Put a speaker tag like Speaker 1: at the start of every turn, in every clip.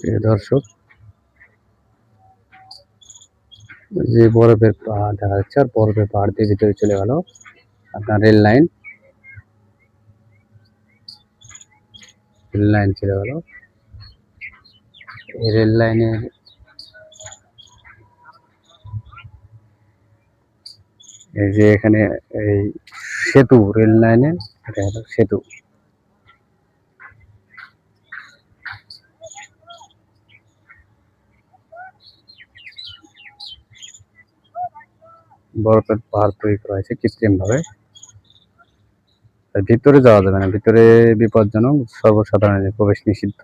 Speaker 1: প্রিয় দর্শক, যে বরফের পাহাড় দেখা যাচ্ছে, আর বরফের পাহাড় দিয়ে ভিতরে চলে গেল আপনার রেল লাইন চলে গেল। এই রেল লাইনে এই যে এখানে এই সেতু, রেল লাইনে এটা হলো সেতু। বরফের পাহাড় তৈরি করা হয়েছে কৃত্রিম ভাবে। ভিতরে যাওয়া যাবে না, ভিতরে বিপজ্জনক, সর্বসাধারণের প্রবেশ নিষিদ্ধ।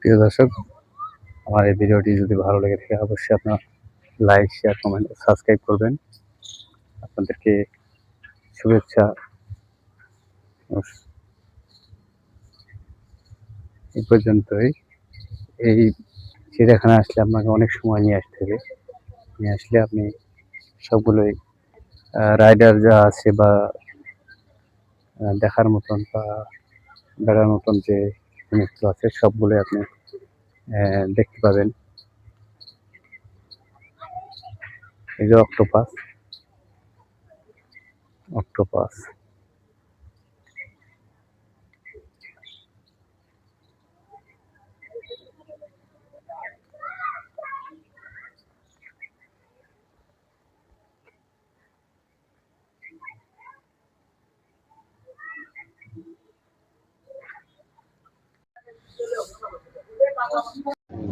Speaker 1: প্রিয় দর্শক, আমার এই ভিডিওটি যদি ভালো লেগে থাকে অবশ্যই আপনার লাইক, শেয়ার, কমেন্ট, সাবস্ক্রাইব করবেন। আপনাদেরকে শুভেচ্ছা। এই পর্যন্তই। এই চিড়িয়াখানা আসলে আপনাকে অনেক সময় নিয়ে আসতে হবে। নিয়ে আসলে আপনি সবগুলোই রাইডার যা আছে বা দেখার মতন বা বেড়ার মতন যে জিনিসগুলো আছে সবগুলোই আপনি দেখতে পাবেন। এই যে অক্টোপাস, অক্টোপাস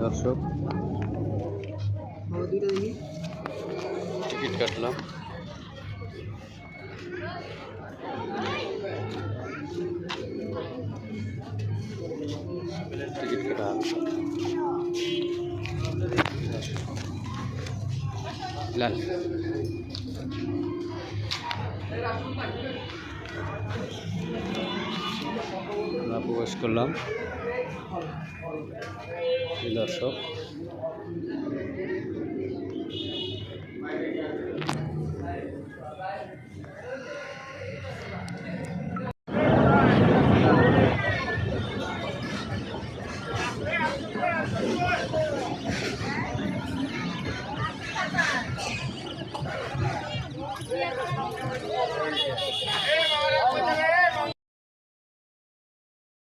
Speaker 1: দর্শক, টিকিট কাটলাম। টিকিট কাটা লাল আমরা প্রবেশ করলাম। দর্শক,